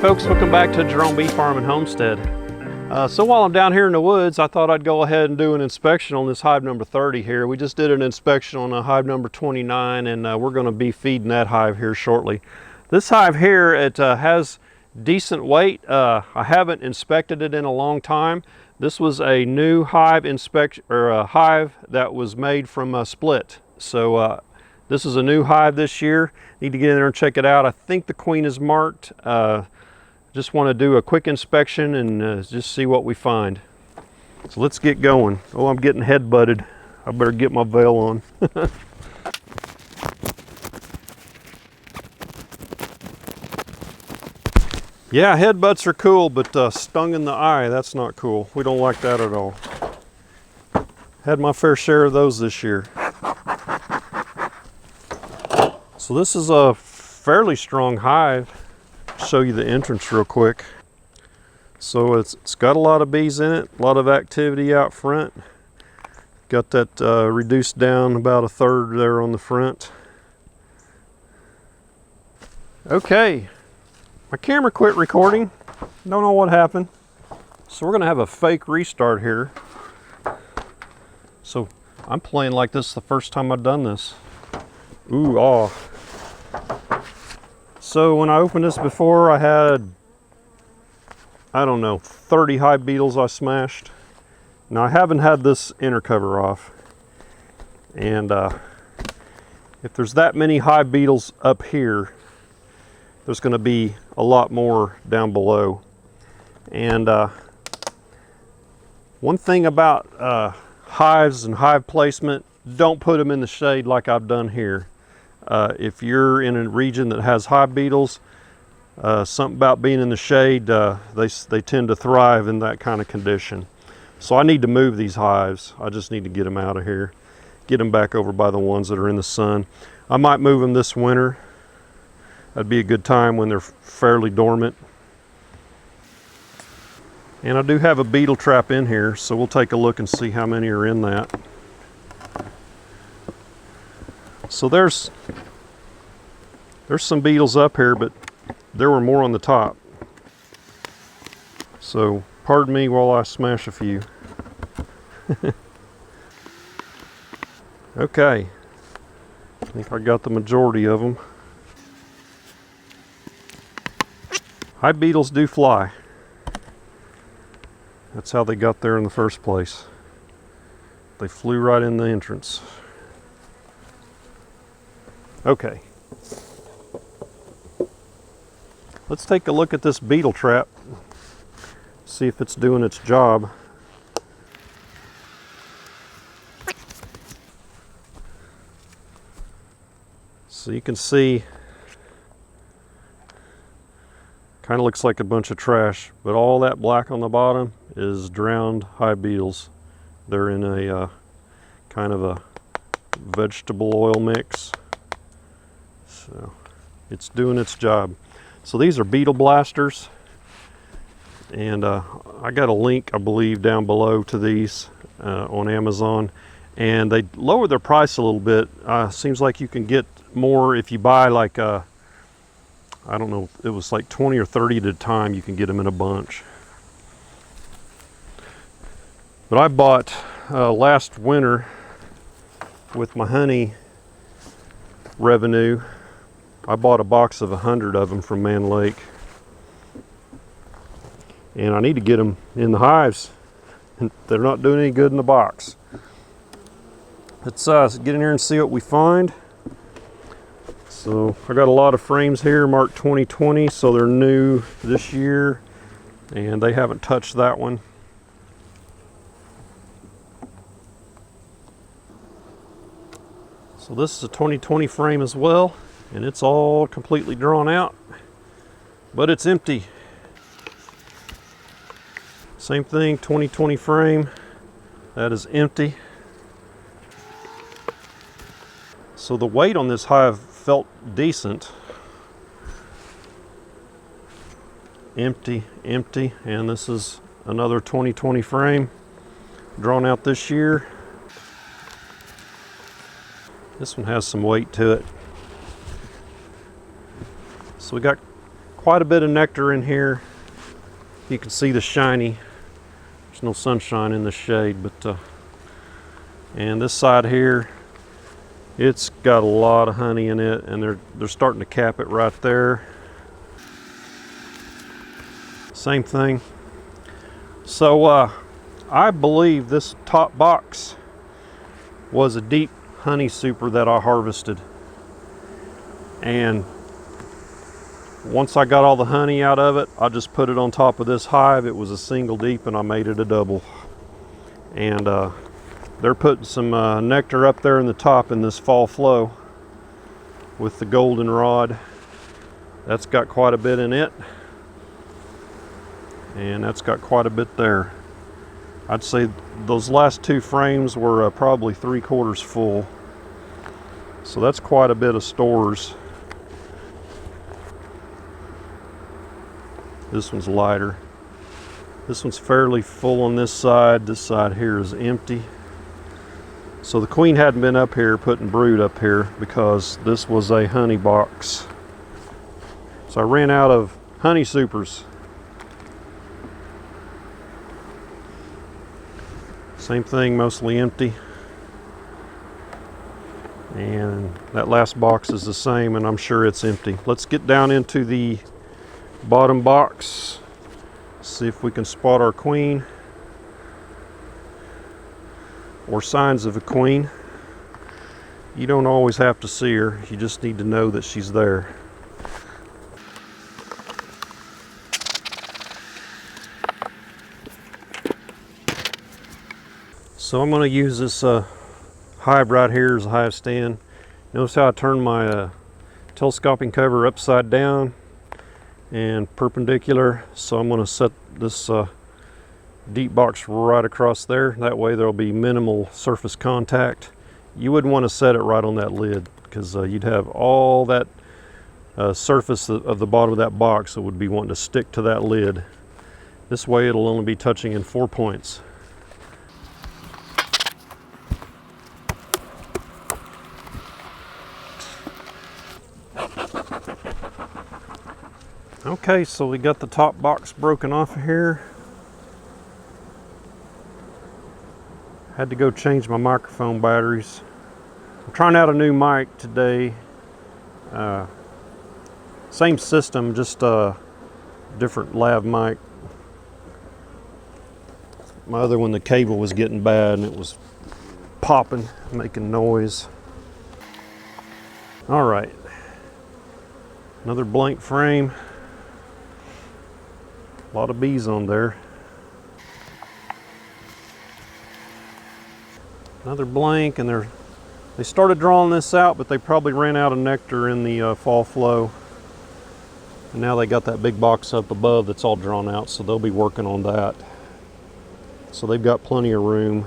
folks, welcome back to Jerome Bee Farm and Homestead. So while I'm down here in the woods, I thought I'd go ahead and do an inspection on this hive number 30 here. We just did an inspection on hive number 29, and we're going to be feeding that hive here shortly. This hive here, it has decent weight. I haven't inspected it in a long time. This was a new hive a hive that was made from a split. So this is a new hive this year. Need to get in there and check it out. I think the queen is marked. Just want to do a quick inspection and just see what we find. So let's get going. Oh, I'm getting head butted. I better get my veil on. Yeah, head butts are cool, but stung in the eye, that's not cool. We don't like that at all. Had my fair share of those this year. So this is a fairly strong hive. Show you the entrance real quick. So it's got a lot of bees in it, a lot of activity out front. Got that reduced down about a third there on the front. Okay, my camera quit recording. Don't know what happened. So we're gonna have a fake restart here. So I'm playing like this the first time I've done this. Ooh, aw. So when I opened this before, I had, I don't know, 30 hive beetles I smashed. Now I haven't had this inner cover off. And if there's that many hive beetles up here, there's gonna be a lot more down below. And one thing about hives and hive placement, don't put them in the shade like I've done here. If you're in a region that has hive beetles, something about being in the shade, they tend to thrive in that kind of condition. So I need to move these hives. I just need to get them out of here. Get them back over by the ones that are in the sun. I might move them this winter. That'd be a good time when they're fairly dormant. And I do have a beetle trap in here, so we'll take a look and see how many are in that. So there's some beetles up here, but there were more on the top. So pardon me while I smash a few. Okay, I think I got the majority of them. Hive beetles do fly. That's how they got there in the first place. They flew right in the entrance. Okay, let's take a look at this beetle trap, see if it's doing its job. So you can see, kind of looks like a bunch of trash, but all that black on the bottom is drowned hive beetles. They're in a kind of a vegetable oil mix. So it's doing its job. So these are beetle blasters, and I got a link, I believe, down below to these on Amazon, and they lowered their price a little bit. Seems like you can get more if you buy like I don't know, it was like 20 or 30 at a time. You can get them in a bunch. But I bought last winter with my honey revenue. I bought a box of 100 of them from Man Lake. And I need to get them in the hives. They're not doing any good in the box. Let's get in here and see what we find. So I got a lot of frames here marked 2020, so they're new this year, and they haven't touched that one. So this is a 2020 frame as well, and it's all completely drawn out, but it's empty. Same thing, 2020 frame, that is empty. So the weight on this hive felt decent. Empty, empty, and this is another 2020 frame drawn out this year. This one has some weight to it. So we got quite a bit of nectar in here. You can see the shiny. There's no sunshine in the shade, but and this side here, it's got a lot of honey in it, and they're starting to cap it right there. Same thing. So I believe this top box was a deep honey super that I harvested, and once I got all the honey out of it, I just put it on top of this hive. It was a single deep and I made it a double. And they're putting some nectar up there in the top in this fall flow with the goldenrod. That's got quite a bit in it. And that's got quite a bit there. I'd say those last two frames were probably 3/4 full. So that's quite a bit of stores. This one's lighter. This one's fairly full on this side. This side here is empty. So the queen hadn't been up here putting brood up here because this was a honey box. So I ran out of honey supers. Same thing, mostly empty. And that last box is the same, and I'm sure it's empty. Let's get down into the bottom box, see if we can spot our queen or signs of a queen. You don't always have to see her, you just need to know that she's there. So I'm going to use this hive right here as a hive stand. Notice how I turned my telescoping cover upside down and perpendicular, so I'm going to set this deep box right across there. That way there'll be minimal surface contact. You wouldn't want to set it right on that lid because you'd have all that surface of the bottom of that box that would be wanting to stick to that lid. This way it'll only be touching in 4 points. Okay, so we got the top box broken off of here. Had to go change my microphone batteries. I'm trying out a new mic today. Same system, just a different lav mic. My other one, the cable was getting bad and it was popping, making noise. All right, another blank frame. A lot of bees on there. Another blank, and they started drawing this out, but they probably ran out of nectar in the fall flow. And now they got that big box up above that's all drawn out, so they'll be working on that. So they've got plenty of room.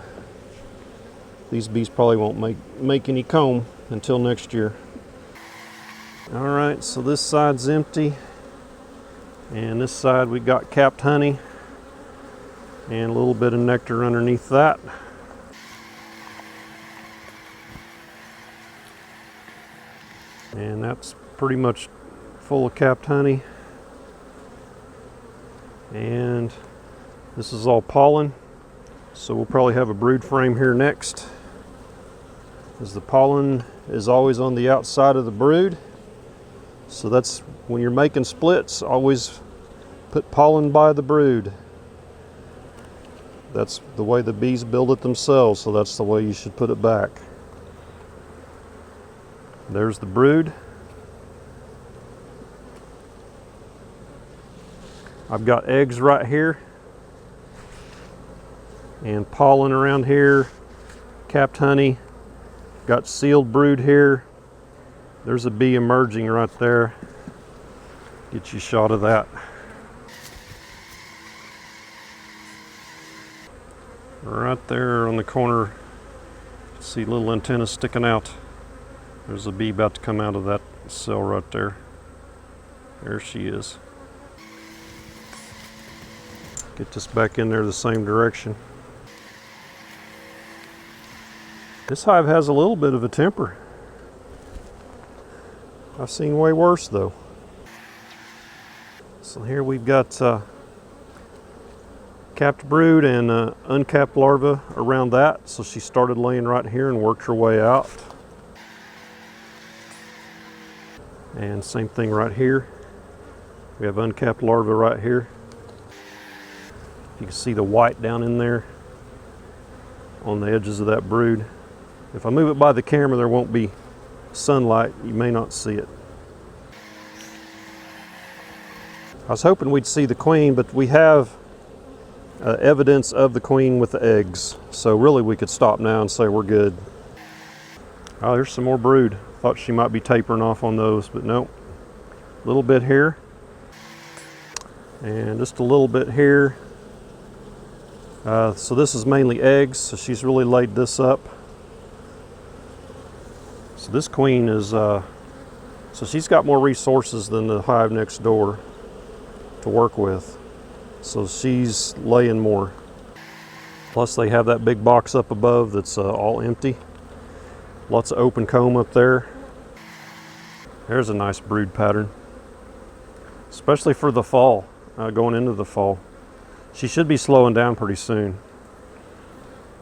These bees probably won't make any comb until next year. All right, so this side's empty. And this side we got capped honey and a little bit of nectar underneath that. And that's pretty much full of capped honey. And this is all pollen. So we'll probably have a brood frame here next, as the pollen is always on the outside of the brood. So that's when you're making splits, always put pollen by the brood. That's the way the bees build it themselves, so that's the way you should put it back. There's the brood. I've got eggs right here and pollen around here, capped honey, got sealed brood here. There's a bee emerging right there. Get you a shot of that. Right there on the corner, see little antenna sticking out. There's a bee about to come out of that cell right there. There she is. Get this back in there the same direction. This hive has a little bit of a temper. I've seen way worse though. So here we've got capped brood and uncapped larva around that. So she started laying right here and worked her way out. And same thing right here. We have uncapped larva right here. You can see the white down in there on the edges of that brood. If I move it by the camera, there won't be sunlight. You may not see it. I was hoping we'd see the queen, but we have evidence of the queen with the eggs. So really we could stop now and say we're good. Oh, there's some more brood. Thought she might be tapering off on those, but nope. A little bit here. And just a little bit here. So this is mainly eggs, so she's really laid this up. So this queen is, so she's got more resources than the hive next door to work with. So she's laying more. Plus they have that big box up above that's all empty. Lots of open comb up there. There's a nice brood pattern, especially for the fall, going into the fall. She should be slowing down pretty soon.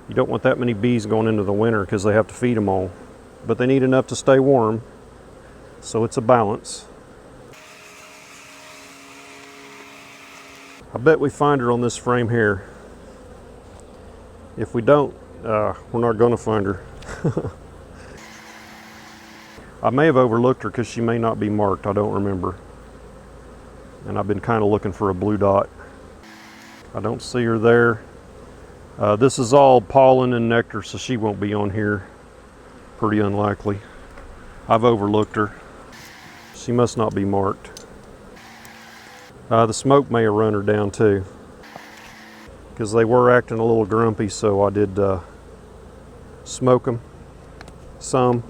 You don't want that many bees going into the winter because they have to feed them all. But they need enough to stay warm, so it's a balance. I bet we find her on this frame here. If we don't, we're not going to find her. I may have overlooked her because she may not be marked. I don't remember. And I've been kind of looking for a blue dot. I don't see her there. This is all pollen and nectar, so she won't be on here. Pretty unlikely. I've overlooked her. She must not be marked. The smoke may have run her down too, because they were acting a little grumpy, so I did smoke them some.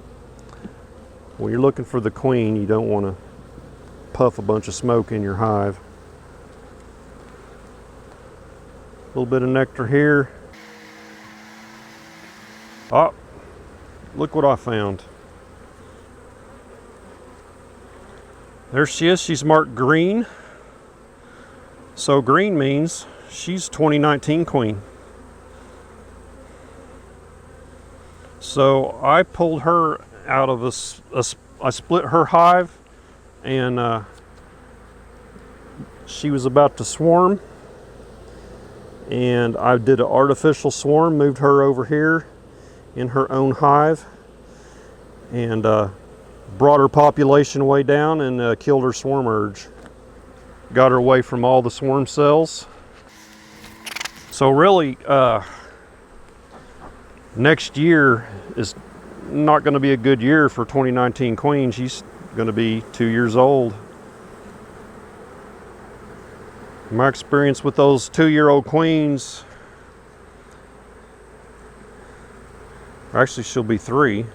When you're looking for the queen, you don't want to puff a bunch of smoke in your hive. A little bit of nectar here. Oh, look what I found. There she is. She's marked green. So green means she's 2019 queen. So I pulled her out of I split her hive, and she was about to swarm. And I did an artificial swarm, moved her over here in her own hive, and brought her population way down and killed her swarm urge. Got her away from all the swarm cells. So really, next year is not going to be a good year for 2019 queen. She's going to be 2 years old. My experience with those 2-year-old queens, actually she'll be 3.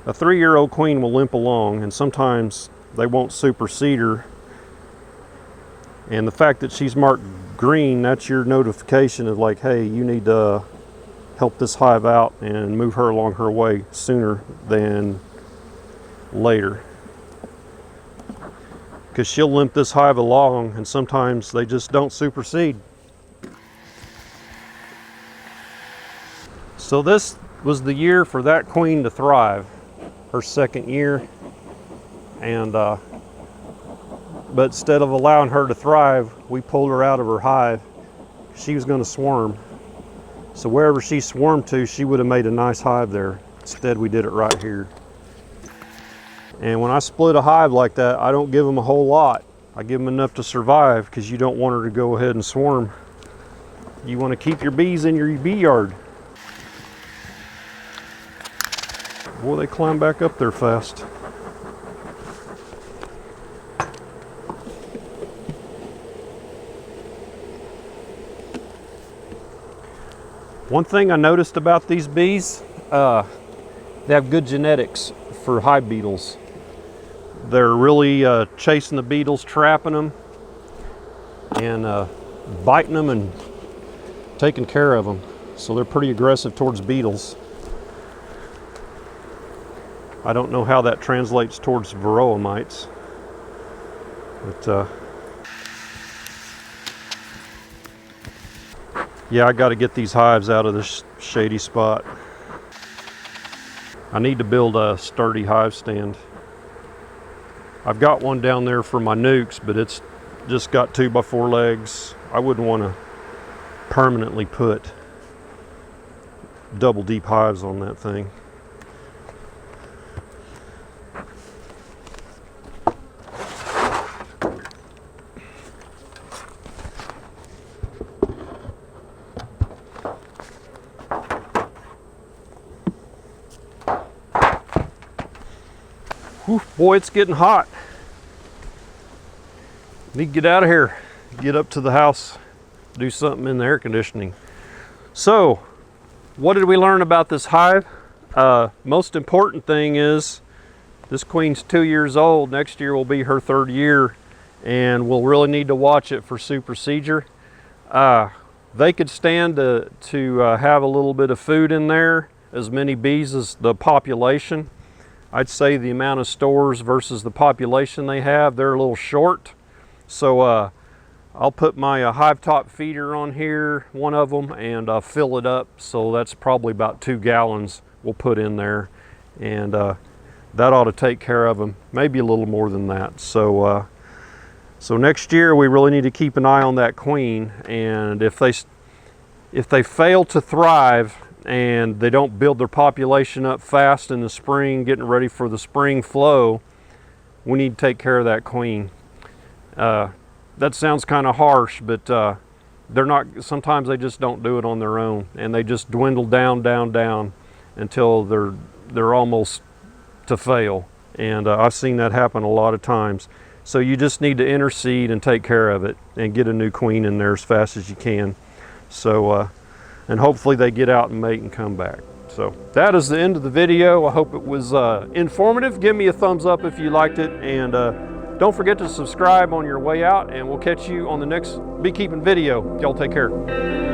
A 3-year-old queen will limp along, and sometimes they won't supersede her. And the fact that she's marked green, that's your notification of like, hey, you need to help this hive out and move her along her way sooner than later. Because she'll limp this hive along, and sometimes they just don't supersede. So this was the year for that queen to thrive, her 2nd year. And but instead of allowing her to thrive, we pulled her out of her hive. She was going to swarm. So wherever she swarmed to, she would have made a nice hive there. Instead, we did it right here. And when I split a hive like that, I don't give them a whole lot. I give them enough to survive, because you don't want her to go ahead and swarm. You want to keep your bees in your bee yard. Boy, they climb back up there fast. One thing I noticed about these bees, they have good genetics for hive beetles. They're really chasing the beetles, trapping them, and biting them and taking care of them. So they're pretty aggressive towards beetles. I don't know how that translates towards varroa mites, but Yeah, I got to get these hives out of this shady spot. I need to build a sturdy hive stand. I've got one down there for my nukes, but it's just got 2x4 legs. I wouldn't want to permanently put double deep hives on that thing. Whew, boy, it's getting hot. Need to get out of here, get up to the house, do something in the air conditioning. So, what did we learn about this hive? Most important thing is this queen's 2 years old. Next year will be her 3rd year, and we'll really need to watch it for supersedure. They could stand to have a little bit of food in there, as many bees as the population. I'd say the amount of stores versus the population they have, they're a little short. So I'll put my hive top feeder on here, one of them, and fill it up. So that's probably about 2 gallons we'll put in there. And that ought to take care of them, maybe a little more than that. So, so next year we really need to keep an eye on that queen. And if they fail to thrive, and they don't build their population up fast in the spring, getting ready for the spring flow, we need to take care of that queen. That sounds kind of harsh, but they're not, sometimes they just don't do it on their own, and they just dwindle down until they're almost to fail. And I've seen that happen a lot of times. So you just need to intercede and take care of it and get a new queen in there as fast as you can. So and hopefully they get out and mate and come back. So that is the end of the video. I hope it was informative. Give me a thumbs up if you liked it, and don't forget to subscribe on your way out, and we'll catch you on the next beekeeping video. Y'all take care.